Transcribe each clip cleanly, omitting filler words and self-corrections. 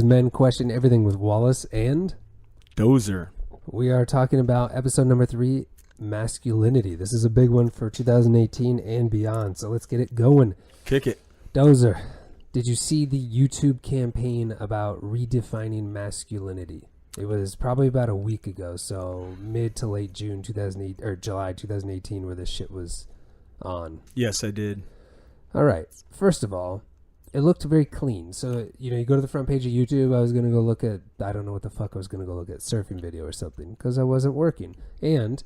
Men Question Everything with Wallace and Dozer. We are talking about episode number 3, Masculinity. This is a big one for 2018 and beyond, so let's get it going. Kick it. Dozer, did you see the YouTube campaign about redefining masculinity? It was probably about a week ago, so mid to late June 2008 or July 2018 where this shit was on. Yes, I did. All right. First of all, it looked very clean. So, you go to the front page of YouTube. I was going to go look at, I don't know what the fuck I was going to go look at, surfing video or something, because I wasn't working. And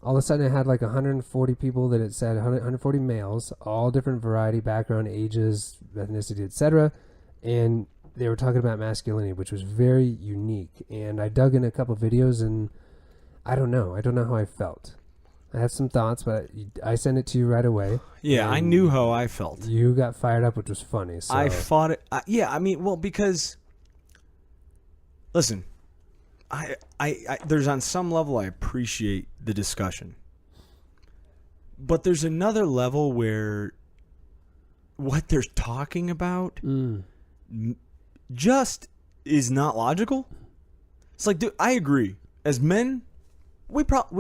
all of a sudden it had like 140 people that it said, 140 males, all different variety, background, ages, ethnicity, etc. And they were talking about masculinity, which was very unique. And I dug in a couple videos and I don't know how I felt. I have some thoughts, but I sent it to you right away. Yeah, I knew how I felt. You got fired up, which was funny. So. I fought it. Because, listen, I there's on some level I appreciate the discussion. But there's another level where what they're talking about just is not logical. It's like, dude, I agree. As men,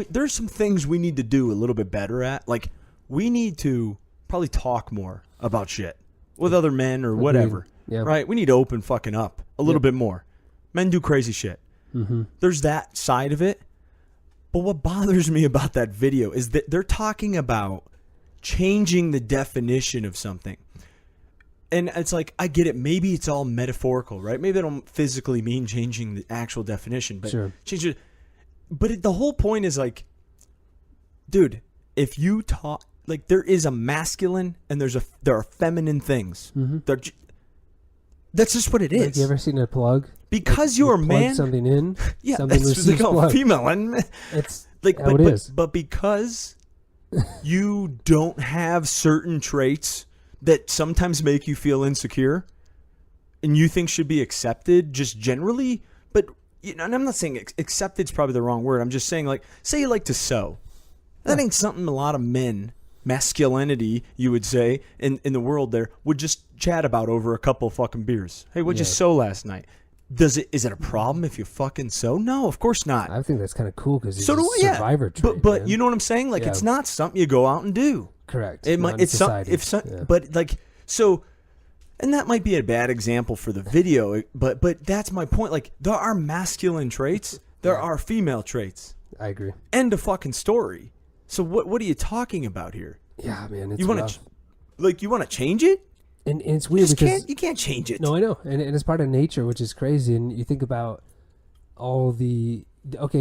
there's some things we need to do a little bit better at. Like, we need to probably talk more about shit with other men or whatever. Yeah. Right? We need to open fucking up a little bit more. Men do crazy shit. Mm-hmm. There's that side of it. But what bothers me about that video is that they're talking about changing the definition of something. And it's like, I get it. Maybe it's all metaphorical, right? Maybe they don't physically mean changing the actual definition. But change it. But the whole point is like, dude, if you talk, like, there is a masculine and there are feminine things. Mm-hmm. That's just what it is. Like, you ever seen a plug? Because you're a man. Plug something in. Yeah, something that's like a female. And it's like, how it is. But because you don't have certain traits that sometimes make you feel insecure and you think should be accepted just generally, but and I'm not saying accepted's probably the wrong word. I'm just saying, like, say you like to sew. That ain't something a lot of men, masculinity, you would say, in the world there, would just chat about over a couple of fucking beers. Hey, what'd you sew last night? Is it a problem if you fucking sew? No, of course not. I think that's kind of cool because it's a survivor trait. But you know what I'm saying? Like, it's not something you go out and do. Correct. But like, so, and that might be a bad example for the video, but that's my point. Like, there are masculine traits, there are female traits. I agree. End of fucking story. So what are you talking about here? Yeah, man, it's you want to change it? And it's weird because you can't change it. No, I know, and it's part of nature, which is crazy. And you think about all the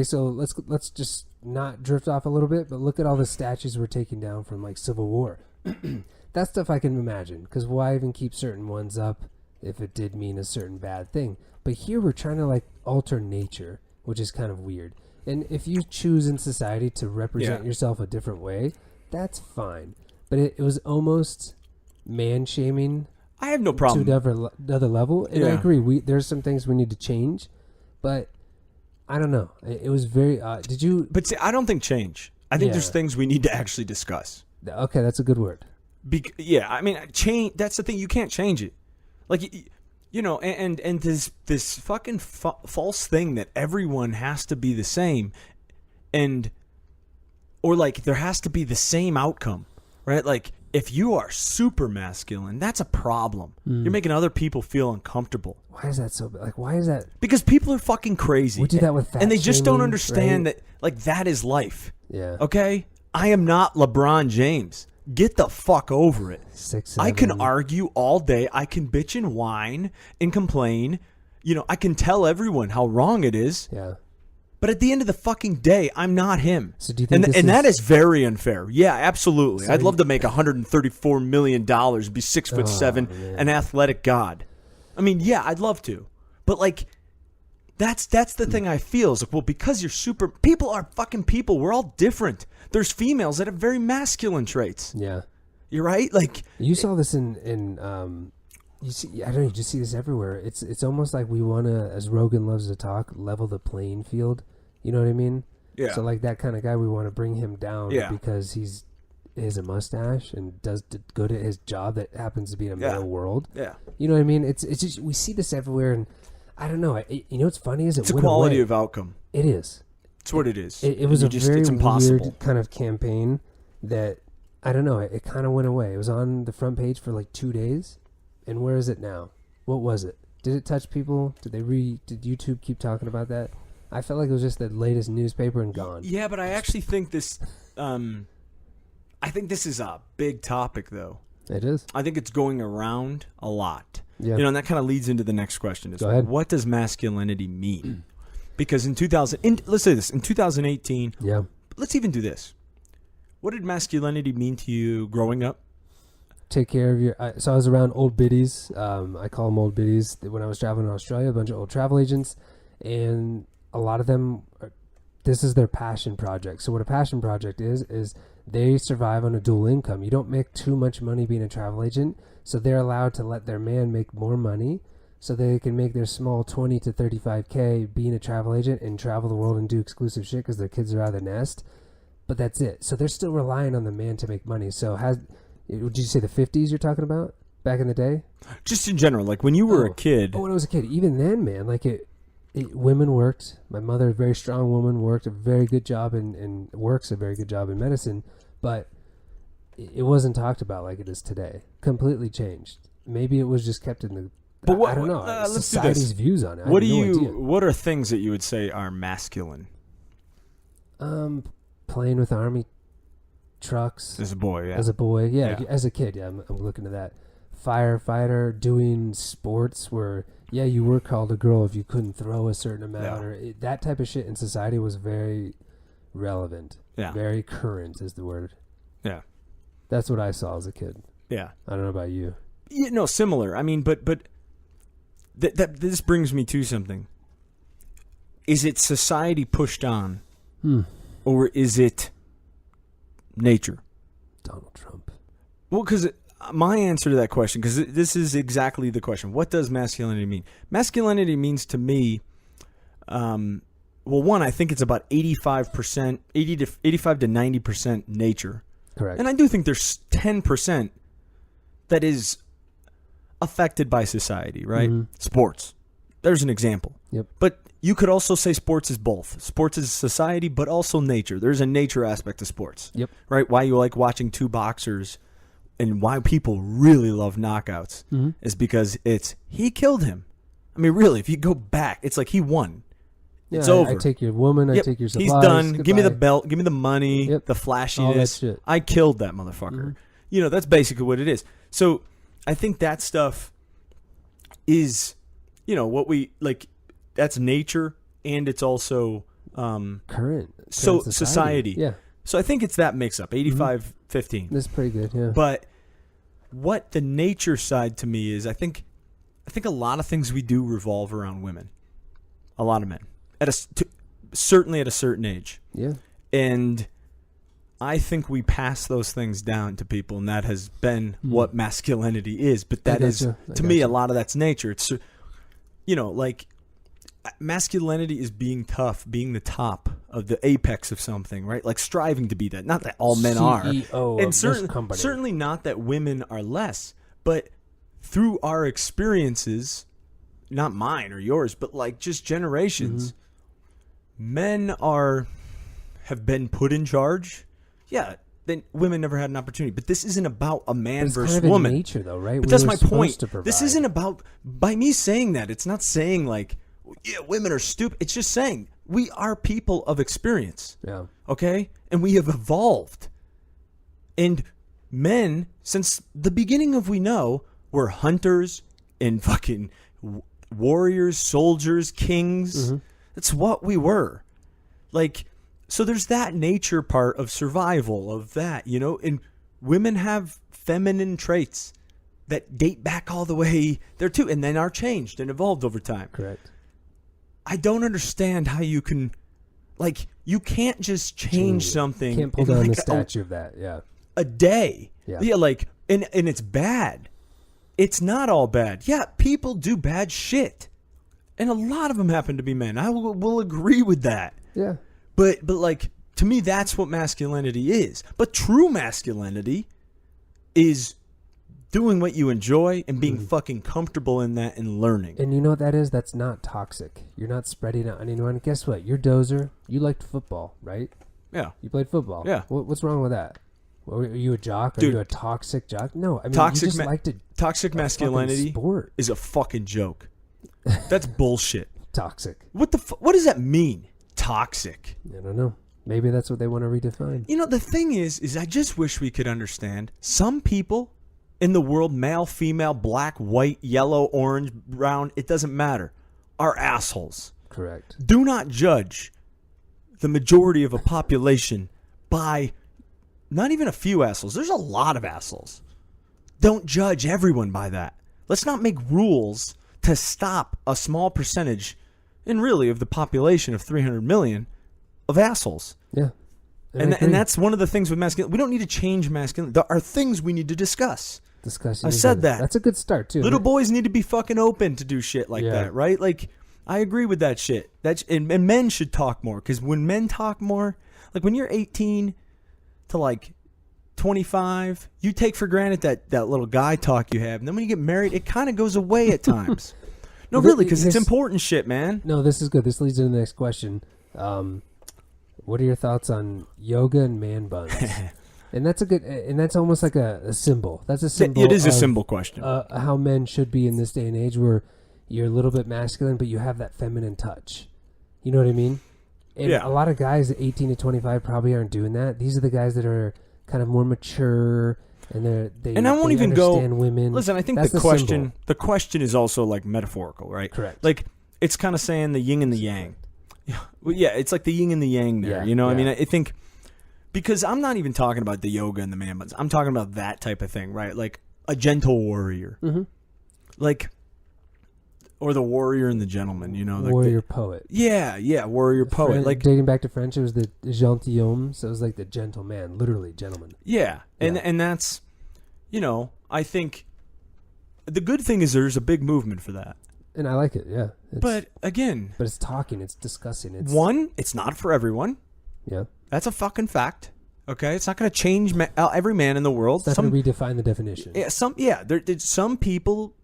so let's just not drift off a little bit, but look at all the statues we're taking down from like Civil War. That stuff I can imagine, because why even keep certain ones up if it did mean a certain bad thing? But here we're trying to like alter nature, which is kind of weird. And if you choose in society to represent yourself a different way, that's fine. But it was almost man-shaming. I have no problem to another level, and I agree. There's some things we need to change, but I don't know. It was very. Did you? But see, I don't think change. I think there's things we need to actually discuss. Okay, that's a good word. I mean, change. That's the thing. You can't change it. Like, and this fucking false thing that everyone has to be the same, or like there has to be the same outcome, right? Like, if you are super masculine, that's a problem. You're making other people feel uncomfortable. Why is that so? Like, why is that? Because people are fucking crazy. We do that with fat and they just shaming, don't understand right? that, like, that is life. Yeah. Okay? I am not LeBron James. Get the fuck over it. 6'7". I can argue all day. I can bitch and whine and complain. I can tell everyone how wrong it is. Yeah. But at the end of the fucking day, I'm not him. So do you think that is very unfair. Yeah, absolutely. So I'd love to make $134 million, be 6'7", an athletic god. I mean, yeah, I'd love to. But like, that's the thing I feel is like, well, because you're people are fucking people. We're all different. There's females that have very masculine traits. Yeah. You're right. Like, you saw this in you see, I don't know, you just see this everywhere. It's almost like we want to, as Rogan loves to talk, level the playing field. You know what I mean? Yeah. So like that kind of guy, we want to bring him down because he has a mustache and does good at his job that happens to be in a male world. Yeah. You know what I mean? It's just, we see this everywhere, and I don't know. You know what's funny is It's a went quality away. of outcome. It is. It's what it is. It was And a very it's impossible. weird kind of campaign that, I don't know, it kind of went away. It was on the front page for like 2 days. And where is it now? What was it? Did it touch people? Did YouTube keep talking about that? I felt like it was just the latest newspaper and gone. Yeah, but I actually think this is a big topic, though. It is. I think it's going around a lot. Yeah. And that kind of leads into the next question. Go ahead. What does masculinity mean? Because let's say this, in 2018, yeah. Let's even do this. What did masculinity mean to you growing up? Take care of your... so I was around old biddies. I call them old biddies. When I was traveling in Australia, a bunch of old travel agents, and a lot of them, this is their passion project. So what a passion project is they survive on a dual income. You don't make too much money being a travel agent, so they're allowed to let their man make more money so they can make their small 20 to 35K being a travel agent and travel the world and do exclusive shit because their kids are out of the nest. But that's it. So they're still relying on the man to make money. So would you say the 50s you're talking about back in the day? Just in general, like when you were a kid. Oh, when I was a kid. Even then, man, like women worked. My mother, a very strong woman, worked a very good job and works a very good job in medicine. But it wasn't talked about like it is today. Completely changed. Maybe it was just kept in the... But I don't know. Let's Society's do this. views on it. What What are things that you would say are masculine? Playing with army trucks. As a boy, yeah. As a boy, yeah. As a kid, yeah. I'm looking to that. Firefighter, doing sports where, yeah, you were called a girl if you couldn't throw a certain amount. Or that type of shit in society was very relevant. Yeah. Very current is the word. Yeah. That's what I saw as a kid. Yeah. I don't know about you. Yeah, no, similar. I mean, but this brings me to something. Is it society pushed on, or is it nature? Donald Trump. Well, because my answer to that question, because this is exactly the question. What does masculinity mean? Masculinity means to me, well, one, I think it's about 85 to 90% nature. Correct. And I do think there's 10% that is affected by society, right? Mm-hmm. Sports. There's an example. Yep. But you could also say sports is both. Sports is society, but also nature. There's a nature aspect to sports. Yep. Right? Why you like watching two boxers and why people really love knockouts is because he killed him. I mean, really, if you go back, it's like he won. Yeah, it's over. I take your woman, I take your supplies. He's done. Goodbye. Give me the belt. Give me the money, the flashiness. All that shit. I killed that motherfucker. That's basically what it is. So I think that stuff is, what we like. That's nature, and it's also current society. Yeah. So I think it's that mix-up, 85-15. That's pretty good, yeah. But what the nature side to me is, I think a lot of things we do revolve around women. A lot of men. Certainly at a certain age. Yeah. And I think we pass those things down to people, and that has been what masculinity is. But that is, to me, a lot of that's nature. It's, like masculinity is being tough, being the top of the apex of something, right? Like striving to be that. Not that all men are. CEO And of this company. certainly not that women are less. But through our experiences, not mine or yours, but like just generations, men have been put in charge. Yeah, then women never had an opportunity. But this isn't about a man versus kind of woman. In nature, though, right? But that's my point. This isn't about, by me saying that, it's not saying like, yeah, women are stupid. It's just saying we are people of experience. Yeah. Okay? And we have evolved. And men, since the beginning of we know, were hunters and fucking warriors, soldiers, kings. That's what we were. Like, so there's that nature part of survival of that, and women have feminine traits that date back all the way there too, and then are changed and evolved over time. Correct. I don't understand how you can, like, you can't just change something. Can't pull down the statue of that, yeah. A day. Yeah, like, and it's bad. It's not all bad. Yeah, people do bad shit. And a lot of them happen to be men. I will agree with that. Yeah. But like, to me, that's what masculinity is. But true masculinity is doing what you enjoy and being fucking comfortable in that and learning. And you know what that is? That's not toxic. You're not spreading it on anyone. Guess what? You're Dozer. You liked football, right? Yeah. You played football. Yeah. What's wrong with that? Are you a jock? Are Dude, you a toxic jock? No. I mean, toxic you just liked it. Toxic masculinity sport. is a fucking joke. That's bullshit. Toxic. What does that mean? Toxic. I don't know. Maybe that's what they want to redefine. You know, the thing is I just wish we could understand some people in the world, male, female, black, white, yellow, orange, brown, it doesn't matter, are assholes. Correct. Do not judge the majority of a population by not even a few assholes. There's a lot of assholes. Don't judge everyone by that. Let's not make rules to stop a small percentage, and really of the population of 300 million, of assholes. Yeah. And that's one of the things with masculinity. We don't need to change masculinity. There are things we need to discuss. Discussion. I said that. That's a good start, too. Little boys need to be fucking open to do shit like that, right? Like, I agree with that shit. And men should talk more, because when men talk more, like when you're 18 to like 25, you take for granted that little guy talk you have. And then when you get married, it kind of goes away at times. No, really, because it's important shit, man. No, this is good. This leads to the next question. What are your thoughts on yoga and man buns? And that's a good, and that's almost like a symbol. That's a symbol. It is a symbol question. How men should be in this day and age, where you're a little bit masculine, but you have that feminine touch. You know what I mean? And a lot of guys at 18 to 25 probably aren't doing that. These are the guys that are kind of more mature, and they and I won't even understand go. Women. Listen, I think that's the question is also like metaphorical, right? Correct. Like it's kind of saying the yin and the yang. Yeah, it's like the yin and the yang there. You know, I mean, I think because I'm not even talking about the yoga and the man buns. I'm talking about that type of thing, right? Like a gentle warrior, like, or the warrior and the gentleman. You know, like warrior poet. Yeah, warrior poet. Like dating back to French, it was the gentilhomme, so it was like the gentleman, literally gentleman. Yeah, and that's, you know, I think the good thing is there's a big movement for that. And I like it, yeah. But again... But it's talking, it's discussing. It's not for everyone. Yeah. That's a fucking fact. Okay? It's not going to change every man in the world. It's not going to redefine the definition. Yeah, there's some people,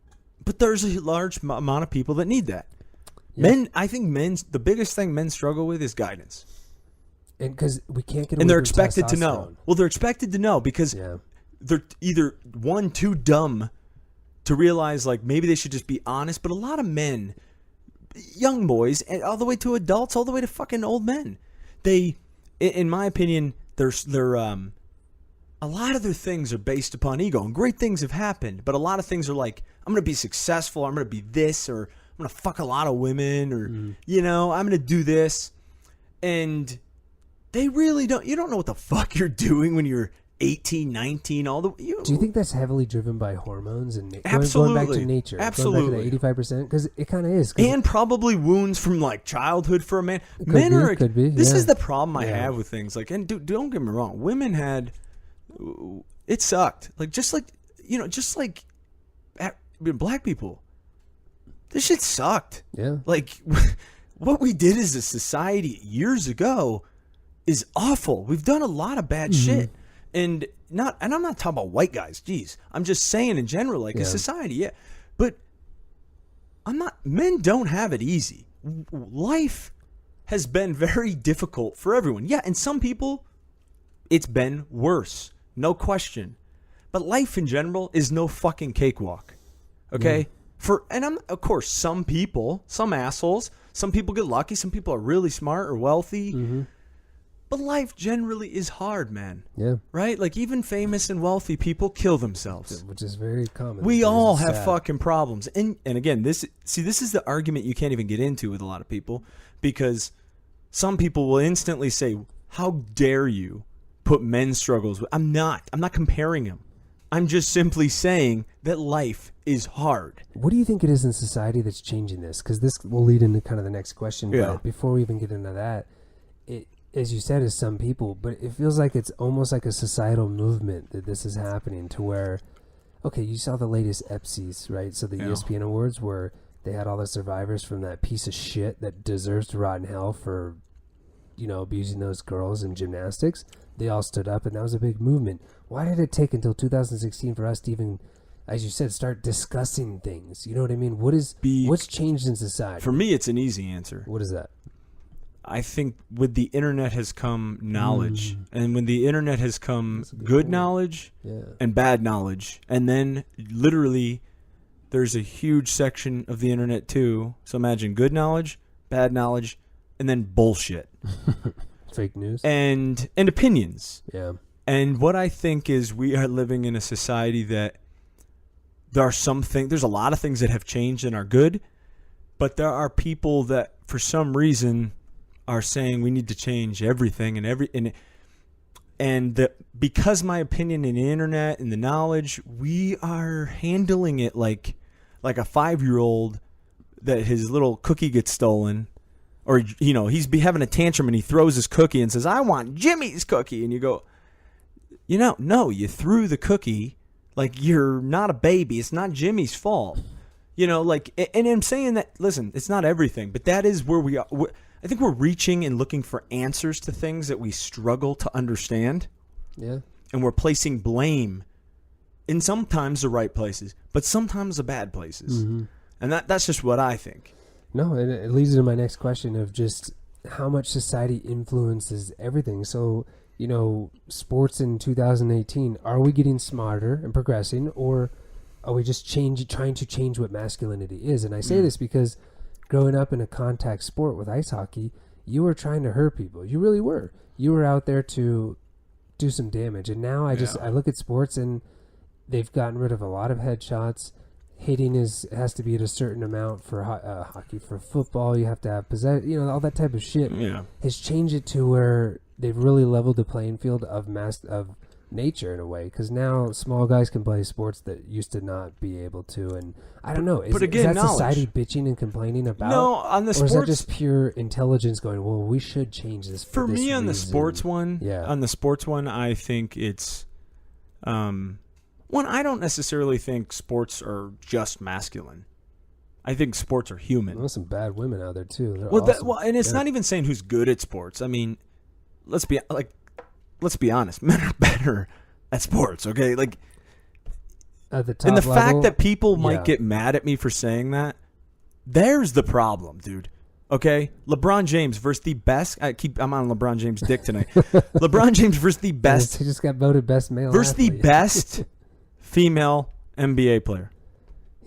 but there's a large amount of people that need that. Yeah. I think the biggest thing men struggle with is guidance. And because we can't get away And they're from expected to know. testosterone. Well, they're expected to know because they're either, one, too dumb to realize, like, maybe they should just be honest. But a lot of men, young boys, and all the way to adults, all the way to fucking old men, they, in my opinion, they're a lot of their things are based upon ego. And great things have happened, but a lot of things are like, I'm going to be successful, I'm going to be this, or I'm going to fuck a lot of women, or, you know, I'm going to do this. And they really don't, you don't know what the fuck you're doing when you're 18, 19, Do you think that's heavily driven by hormones and absolutely going back to nature? Absolutely. Going back to that 85%? Because it kind of is. And probably wounds from like childhood for a man. Could be. This is the problem I have with things. Like, and don't get me wrong, women had, it sucked. Like, just like black people, this shit sucked. Yeah. Like, what we did as a society years ago is awful. We've done a lot of bad shit. And I'm not talking about white guys. Jeez, I'm just saying in general, like a society. Yeah, but men don't have it easy. Life has been very difficult for everyone. Yeah, and some people, it's been worse, no question. But life in general is no fucking cakewalk. Okay, of course, some people, some assholes, some people get lucky. Some people are really smart or wealthy. But life generally is hard, man. Yeah. Right? Like, even famous and wealthy people kill themselves. Which is very common. We all have fucking problems. And again, this is the argument you can't even get into with a lot of people, because some people will instantly say, how dare you put men's struggles with... I'm not comparing them. I'm just simply saying that life is hard. What do you think it is in society that's changing this? Because this will lead into kind of the next question. Yeah. But before we even get into that, as you said, is some people, but it feels like it's almost like a societal movement that this is happening to where, okay, you saw the latest EPSIs, right? So the ESPN Awards where they had all the survivors from that piece of shit that deserves to rot in hell for, you know, abusing those girls in gymnastics. They all stood up, and that was a big movement. Why did it take until 2016 for us to even as you said, start discussing things. You know what I mean? What's changed in society? For me, it's an easy answer. What is that? I think with the internet has come knowledge, and when the internet has come good knowledge and bad knowledge, and then literally there's a huge section of the internet too. So imagine good knowledge, bad knowledge, and then bullshit, fake news, and opinions. Yeah. And what I think is we are living in a society that there's a lot of things that have changed and are good, but there are people that for some reason are saying we need to change everything because my opinion in the internet and the knowledge, we are handling it like a 5-year-old that his little cookie gets stolen, or he's having a tantrum and he throws his cookie and says, "I want Jimmy's cookie," and you go, no, you threw the cookie. Like, you're not a baby. It's not Jimmy's fault. And I'm saying that, listen, it's not everything, but that is where we are. I think we're reaching and looking for answers to things that we struggle to understand. Yeah. And we're placing blame in sometimes the right places, but sometimes the bad places. Mm-hmm. And that's just what I think. No, and it leads to my next question of just how much society influences everything. So, sports in 2018, are we getting smarter and progressing, or are we just trying to change what masculinity is? And I say this because growing up in a contact sport with ice hockey, you were trying to hurt people. You really were. You were out there to do some damage. And now I look at sports and they've gotten rid of a lot of headshots. Hitting has to be at a certain amount for hockey. For football, you have to have possession. All that type of shit has changed it to where they've really leveled the playing field of nature in a way, because now small guys can play sports that used to not be able to. And I don't know, is that society bitching and complaining about? No, on the sports, or is that just pure intelligence going, well, we should change this for me this on reason. On the sports one, I think it's I don't necessarily think sports are just masculine. I think sports are human. There's some bad women out there too. They're awesome. And it's not even saying who's good at sports. I mean, let's be honest. Men are better at sports. Okay, like at the top and the level, fact that people might get mad at me for saying that, there's the problem, dude. Okay, LeBron James versus the best. I'm on LeBron James' dick tonight. LeBron James versus the best. He just got voted best male versus athlete. The best female NBA player.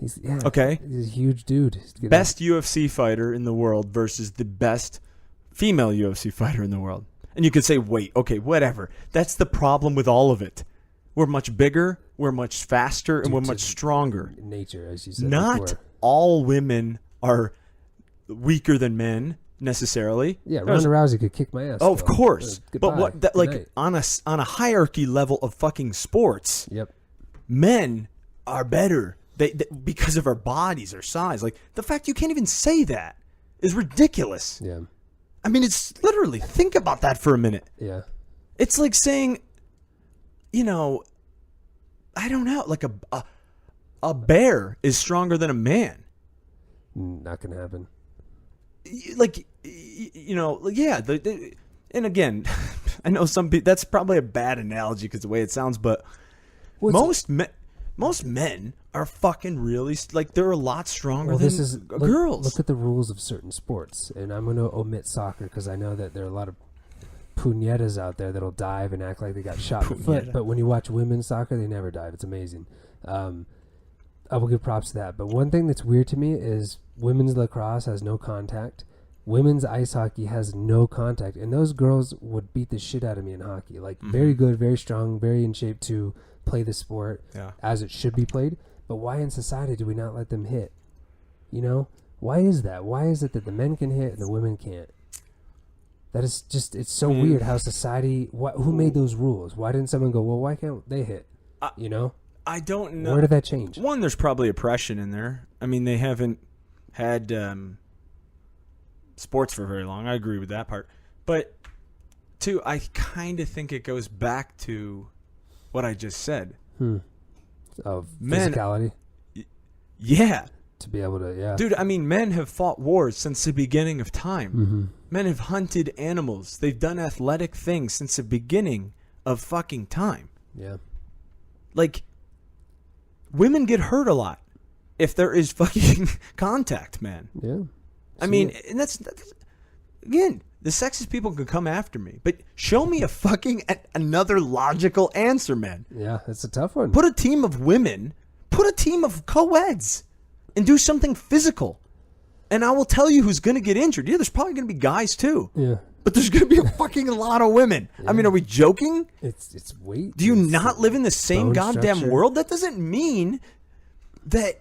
He's a huge dude. Best UFC fighter in the world versus the best female UFC fighter in the world. And you could say, wait, okay, whatever. That's the problem with all of it. We're much bigger, we're much faster, and we're much stronger. Nature, as you said Not before. all women are weaker than men necessarily. Yeah, Ronda Rousey could kick my ass. Oh, of course. Goodbye. But on a hierarchy level of fucking sports, men are better. They because of our bodies, our size. Like, the fact you can't even say that is ridiculous. Yeah. I mean, it's literally, think about that for a minute. Yeah. It's like saying, I don't know, like a bear is stronger than a man. Not going to happen. And again, I know some people, that's probably a bad analogy because the way it sounds, but most men are fucking really, they're a lot stronger than girls. Look at the rules of certain sports, and I'm going to omit soccer because I know that there are a lot of puñetas out there that'll dive and act like they got shot in the foot. But when you watch women's soccer, they never dive. It's amazing. I will give props to that. But one thing that's weird to me is women's lacrosse has no contact. Women's ice hockey has no contact. And those girls would beat the shit out of me in hockey. Very good, very strong, very in shape to play the sport as it should be played. But why in society do we not let them hit? Why is that? Why is it that the men can hit and the women can't? That is just, it's so weird how society, who made those rules? Why didn't someone go, well, why can't they hit? I don't know. Where did that change? One, there's probably oppression in there. I mean, they haven't had sports for very long. I agree with that part. But two, I kind of think it goes back to what I just said. Of physicality? Yeah. To be able to, Dude, I mean, men have fought wars since the beginning of time. Mm-hmm. Men have hunted animals. They've done athletic things since the beginning of fucking time. Yeah. women get hurt a lot if there is fucking contact, man. Yeah. I mean, and that's again, the sexist people can come after me, but show me a fucking another logical answer, man. Yeah, it's a tough one. Put a team of women, put a team of co-eds, and do something physical. And I will tell you who's going to get injured. Yeah, there's probably going to be guys too. Yeah. But there's going to be a fucking lot of women. Yeah. I mean, are we joking? It's weight. Do you not live in the same goddamn structure. world? That doesn't mean that,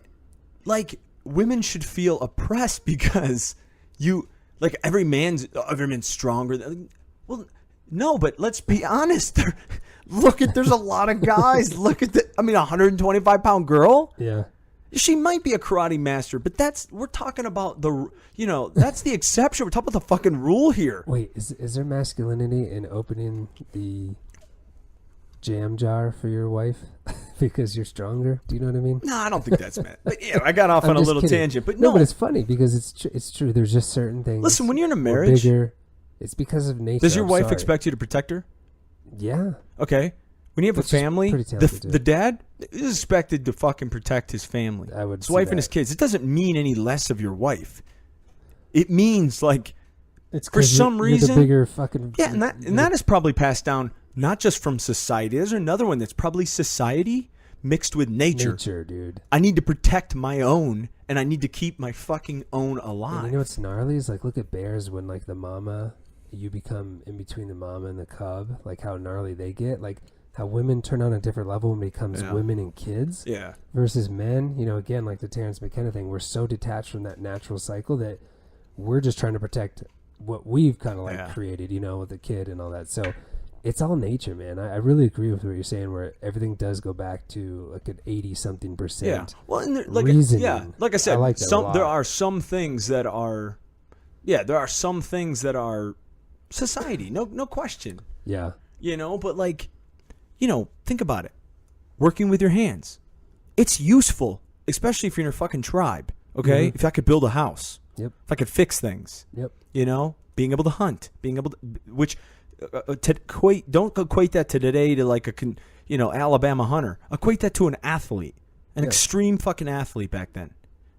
like, women should feel oppressed because like, every man's stronger. Well, no, but let's be honest. There's a lot of guys. Look at a 125-pound girl. Yeah. She might be a karate master, but we're talking about that's the exception. We're talking about the fucking rule here. Wait, is there masculinity in opening the jam jar for your wife because you're stronger? Do you know what I mean? No, I don't think that's meant. But yeah, I got off on a little tangent, but no. But it's funny because it's true. There's just certain things. Listen, when you're in a marriage, bigger, it's because of nature. Does your wife expect you to protect her? Yeah. Okay. When you have a family, the dad is expected to fucking protect his family, his wife and his kids. It doesn't mean any less of your wife. It means like it's for some reason, the bigger fucking and that is probably passed down not just from society. There's another one that's probably society mixed with nature. Nature, dude. I need to protect my own, and I need to keep my fucking own alive. And you know what's gnarly is like look at bears when like the mama, you become in between the mama and the cub, like how gnarly they get, like. How women turn on a different level when it becomes women and kids versus men. You know, again, like the Terrence McKenna thing, we're so detached from that natural cycle that we're just trying to protect what we've kind of like created, you know, with the kid and all that. So it's all nature, man. I really agree with what you're saying where everything does go back to like an 80-something%. Yeah. Well, and reasoning. Like I said, like there are some things that are, society. No question. Yeah. You know, but like, think about it. Working with your hands. It's useful, especially if you're in a fucking tribe, okay? Mm-hmm. If I could build a house. Yep. If I could fix things. Yep. Being able to hunt. Being able to... Which, don't equate that to today to like a, Alabama hunter. Equate that to an athlete. An extreme fucking athlete back then.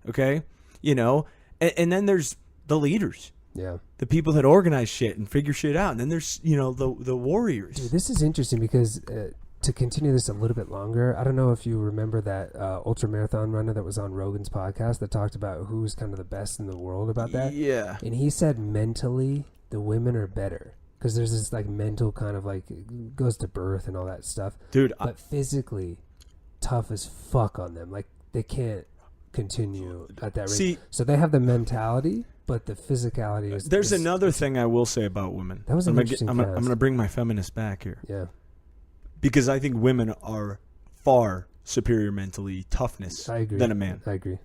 Okay? And then there's the leaders. Yeah. The people that organize shit and figure shit out. And then there's, the warriors. Dude, this is interesting because to continue this a little bit longer, I don't know if you remember that ultramarathon runner that was on Rogan's podcast that talked about who's kind of the best in the world about that. Yeah. And he said mentally the women are better because there's this like mental kind of like it goes to birth and all that stuff. Dude. But physically tough as fuck on them. Like they can't continue at that rate. See, so they have the mentality. But the physicality is... There's another thing I will say about women. That was an interesting I'm going to bring my feminist back here. Yeah. Because I think women are far superior mentally toughness than a man. I agree.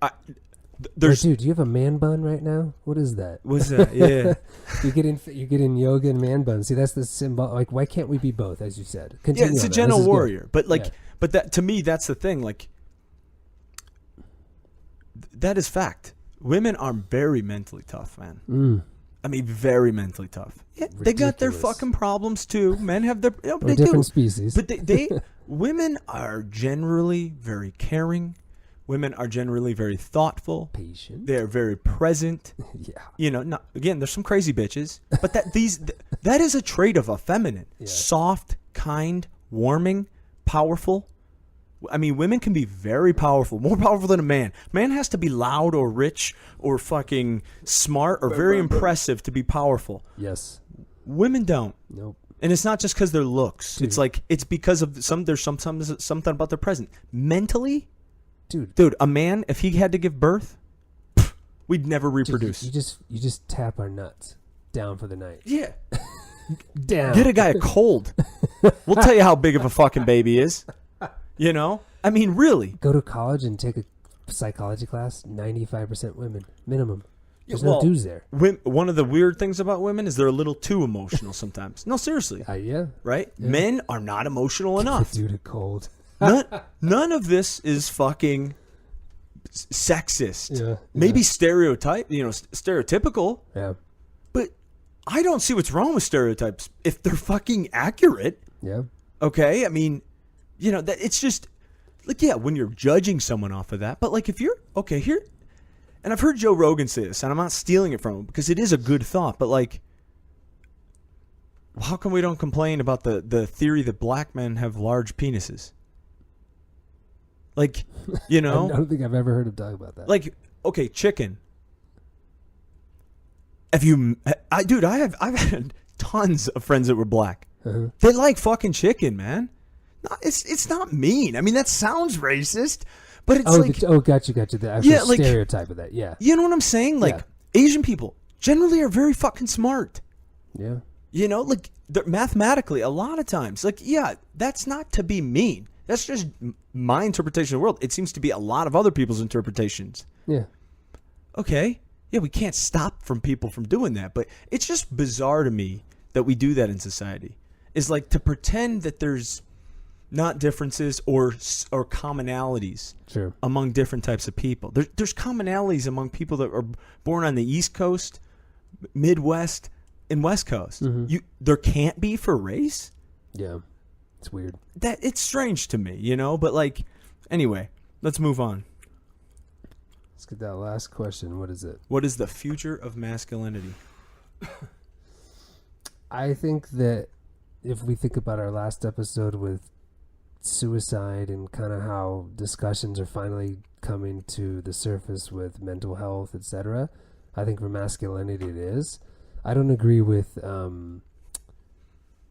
There's, dude, do you have a man bun right now? What is that? What's that? Yeah. you get in yoga and man buns. See, that's the symbol. Like, why can't we be both, as you said? Continue it's a gentle warrior. But but that to me, that's the thing. Like, that is fact. Women are very mentally tough, man. I mean, very mentally tough. Yeah, they got their fucking problems too. Men have their We're different species. But women are generally very caring. Women are generally very thoughtful. Patient. They're very present. Yeah. Again, there's some crazy bitches, but that is a trait of a feminine. Yeah. Soft, kind, warming, powerful. I mean, women can be very powerful, more powerful than a man. Man has to be loud or rich or fucking smart or very impressive to be powerful. Yes. Women don't. Nope. And it's not just because their looks. Dude. It's because of there's something about their presence. Mentally, dude, a man, if he had to give birth, we'd never reproduce. You just tap our nuts down for the night. Yeah. Down. Get a guy a cold. We'll tell you how big of a fucking baby is. I mean, really. Go to college and take a psychology class. 95% women, minimum. There's no dudes there. One of the weird things about women is they're a little too emotional sometimes. No, seriously. Yeah. Right? Yeah. Men are not emotional enough. Dude, a cold. None of this is fucking sexist. Yeah. Maybe stereotypical. Yeah. But I don't see what's wrong with stereotypes if they're fucking accurate. Yeah. Okay? I mean, that it's just like, yeah, when you're judging someone off of that, but like if you're okay here, and I've heard Joe Rogan say this, and I'm not stealing it from him because it is a good thought, but like, how come we don't complain about the theory that black men have large penises? Like, you know, I don't think I've ever heard him talk about that. like, okay, chicken. Have you, I've had tons of friends that were black. Uh-huh. They like fucking chicken, man. No, it's not mean. I mean, that sounds racist, but it's gotcha. The actual stereotype of that, yeah. You know what I'm saying? Like, Asian people generally are very fucking smart. Yeah. You know, like, mathematically, a lot of times, like, yeah, that's not to be mean. That's just my interpretation of the world. It seems to be a lot of other people's interpretations. Yeah. Okay. Yeah, we can't stop from people from doing that, but it's just bizarre to me that we do that in society. Is like to pretend that there's not differences or commonalities among different types of people. There's commonalities among people that are born on the East Coast, Midwest, and West Coast. Mm-hmm. There can't be for race? Yeah. It's weird. It's strange to me, you know, but like, anyway, let's move on. Let's get that last question. What is it? What is the future of masculinity? I think that if we think about our last episode with suicide and kind of how discussions are finally coming to the surface with mental health, etc., I think for masculinity it is. I don't agree with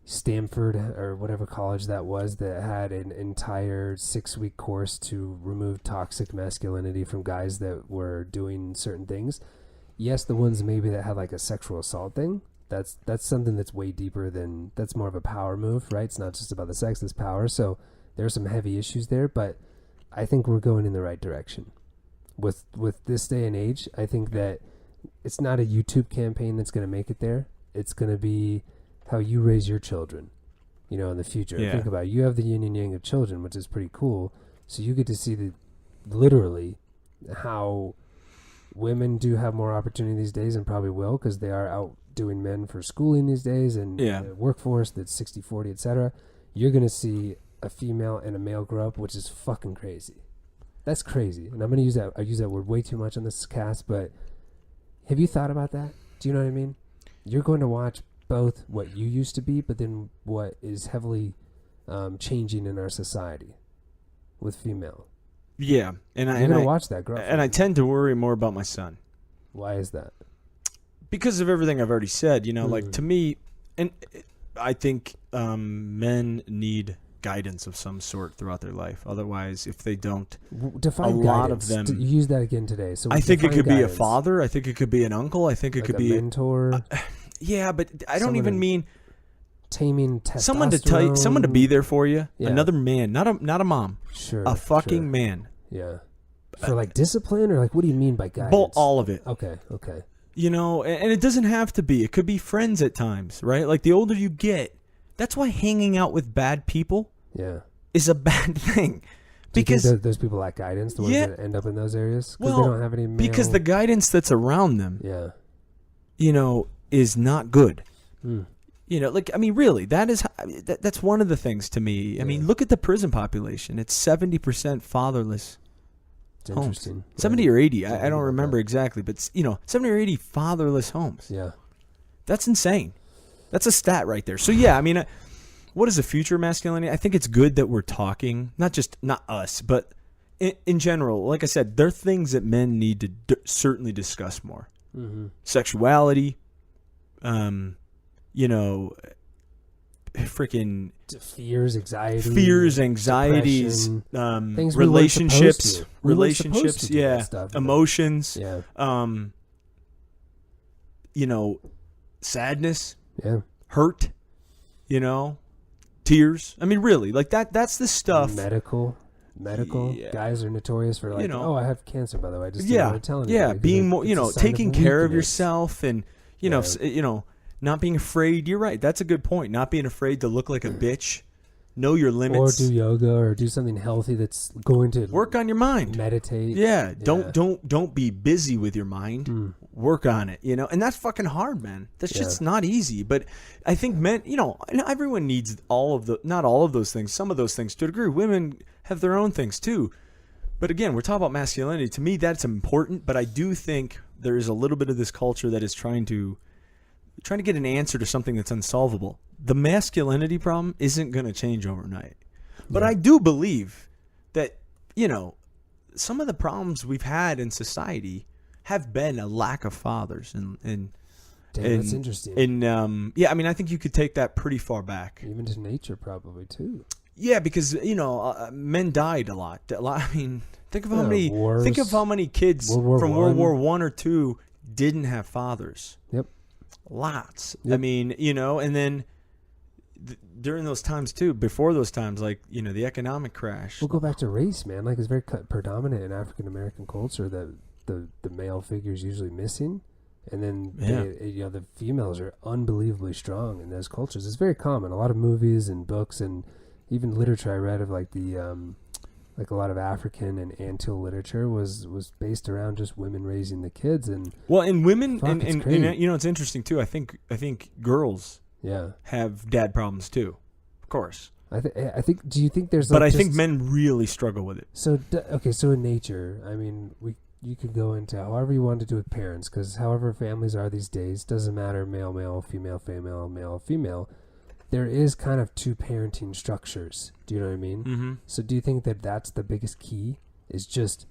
Stanford or whatever college that was that had an entire 6-week course to remove toxic masculinity from guys that were doing certain things. Yes, the ones maybe that had like a sexual assault thing, that's something that's way deeper than, that's more of a power move, right? It's not just about the sex, it's power. So there are some heavy issues there, but I think we're going in the right direction. With this day and age, I think that it's not a YouTube campaign that's going to make it there. It's going to be how you raise your children, you know, in the future. Yeah. Think about it. You have the yin and yang of children, which is pretty cool. So you get to see literally how women do have more opportunity these days and probably will because they are outdoing men for schooling these days and the workforce that's 60-40, etc. You're going to see a female and a male grow up, which is fucking crazy. That's crazy. And I'm going to use that. I use that word way too much on this cast, but have you thought about that? Do you know what I mean? You're going to watch both what you used to be, but then what is heavily changing in our society with female. Yeah, and you're going to watch that grow. And I tend to worry more about my son. Why is that? Because of everything I've already said. You know, like to me, and I think men need guidance of some sort throughout their life. Otherwise, if they don't, define lot guidance. of them. Use that again today. So I think it could be a father. I think it could be an uncle. I think it could be a mentor. Yeah, but I don't even mean taming testosterone. someone to be there for you. Yeah. Another man, not a mom. Sure, a fucking man. Yeah. For like discipline or like, what do you mean by guidance? All of it. Okay. You know, and it doesn't have to be. It could be friends at times, right? Like the older you get, that's why hanging out with bad people is a bad thing. Because do you think those people lack guidance, the ones that end up in those areas? Because they don't have any male... Because the guidance that's around them, you know, is not good. You know, like, I mean, really, that's one of the things to me. I mean, look at the prison population. It's 70% fatherless homes. Interesting. 70 or 80. I don't remember exactly, but, you know, 70 or 80 fatherless homes. Yeah. That's insane. That's a stat right there. So, yeah, I mean, what is the future of masculinity? I think it's good that we're talking, not us, but in general. Like I said, there are things that men need to certainly discuss more. Mm-hmm. Sexuality, you know, freaking fears, anxieties, relationships, stuff, emotions, you know, sadness, hurt, you know, tears. I mean, really, like that's the stuff. Medical guys are notorious for like, you know, I have cancer, by the way. I just didn't want to tell anyone. Yeah, being more, you know, taking care of yourself and, you know, not being afraid. You're right. That's a good point. Not being afraid to look like a bitch. Know your limits. Or do yoga or do something healthy that's going to work on your mind. Meditate. Yeah. Don't be busy with your mind. Work on it, you know. And that's fucking hard, man. That's just not easy. But I think men, you know, everyone needs not all of those things, some of those things to a degree. Women have their own things too. But again, we're talking about masculinity. To me, that's important. But I do think there is a little bit of this culture that is trying to get an answer to something that's unsolvable. The masculinity problem isn't going to change overnight. But I do believe that, some of the problems we've had in society have been a lack of fathers. And that's interesting. And I think you could take that pretty far back. Even to nature, probably, too. Yeah, because, men died a lot. I mean, think of how many kids from World War I or II didn't have fathers. Yep. Lots. Yep. I mean, and then during those times too, before those times, like, the economic crash. We'll go back to race, man. Like, it's very predominant in African American culture that the male figure is usually missing. And then, the females are unbelievably strong in those cultures. It's very common. A lot of movies and books and even literature I read of, like, like a lot of African and Antil literature was based around just women raising the kids. And women, and it's interesting too. I think girls have dad problems too, of course. I think. Do you think there's? But I think men really struggle with it. So so in nature, I mean, you could go into however you want to do with parents, because however families are these days, doesn't matter, male, female, male, female. There is kind of two parenting structures. Do you know what I mean? Mm-hmm. So do you think that that's the biggest key? Is just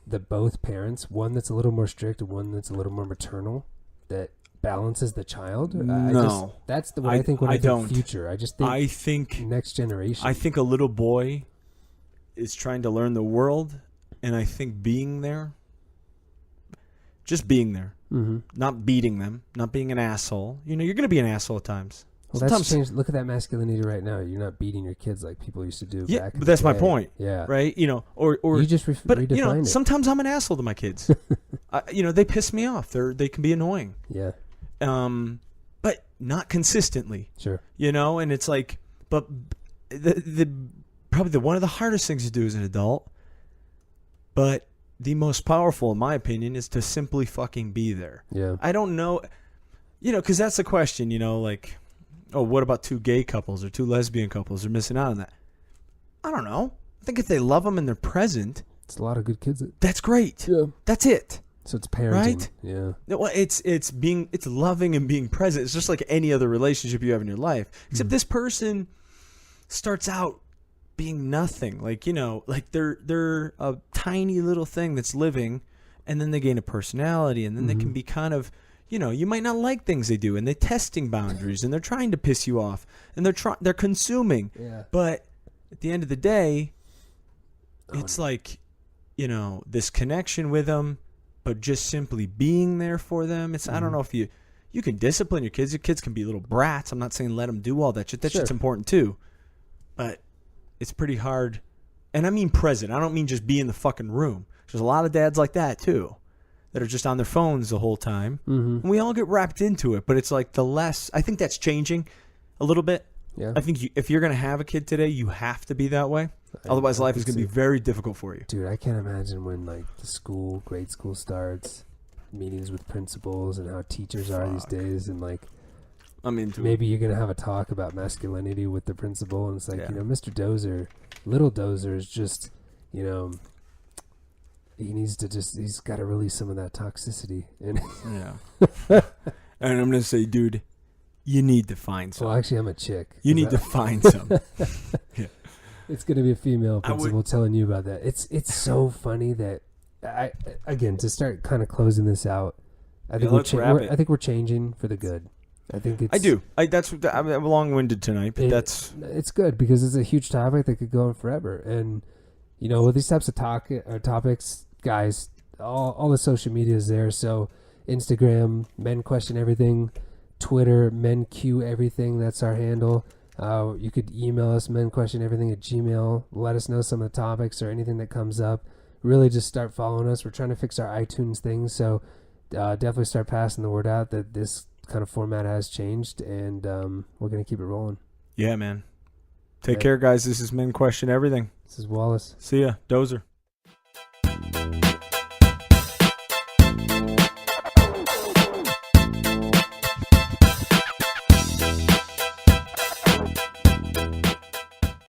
that both parents, one that's a little more strict and one that's a little more maternal, that balances the child? No. That's the way I think when I think future. I think next generation. I think a little boy is trying to learn the world, and I think being there, just being there, not beating them, not being an asshole. You're going to be an asshole at times. Well, that's changed. Look at that masculinity right now. You're not beating your kids like people used to do. Yeah, back but that's my day. point. Yeah, right. Or you just redefined it. Sometimes I'm an asshole to my kids. They piss me off. They can be annoying. Yeah. But not consistently. Sure. And it's like, but probably one of the hardest things to do as an adult, but the most powerful, in my opinion, is to simply fucking be there. Yeah. I don't know, because that's the question. Like, oh, what about two gay couples or two lesbian couples? They're missing out on that. I don't know. I think if they love them and they're present, it's a lot of good kids. That's great. Yeah. That's it. So it's parenting. Right? Yeah. Well, it's loving and being present. It's just like any other relationship you have in your life. Except this person starts out being nothing. Like, like they're a tiny little thing that's living, and then they gain a personality, and then they can be kind of, you might not like things they do, and they're testing boundaries, and they're trying to piss you off, and they're consuming. Yeah. But at the end of the day, it's like, this connection with them, but just simply being there for them. It's I don't know if you can discipline your kids. Your kids can be little brats. I'm not saying let them do all that shit. That shit's important too. But it's pretty hard. And I mean present. I don't mean just be in the fucking room. There's a lot of dads like that too, that are just on their phones the whole time. And we all get wrapped into it. But it's like I think that's changing a little bit. Yeah. I think if you're going to have a kid today, you have to be that way. Otherwise, life is going to be very difficult for you. Dude, I can't imagine when like grade school starts, meetings with principals and how teachers are these days, and like, maybe you're going to have a talk about masculinity with the principal, and it's like, Mr. Dozer, little Dozer is just, he needs to he's got to release some of that toxicity. And and I'm going to say, dude, you need to find some. Well, actually, I'm a chick. You need to find some. Yeah. It's going to be a female principal telling you about that. It's so funny that again, to start kind of closing this out, I think I think we're changing for the good. I think it's. I do. I'm long-winded tonight, but it's good because it's a huge topic that could go on forever. And with these types of topics, guys, all the social media is there. So Instagram, Men Question Everything. Twitter, Men Q Everything. That's our handle. You could email us, menquestioneverything@gmail. Let us know some of the topics or anything that comes up. Really just start following us. We're trying to fix our iTunes thing, so definitely start passing the word out that this kind of format has changed, and we're going to keep it rolling. Yeah, man. Take care, guys. This is Men Question Everything. This is Wallace. See ya. Dozer.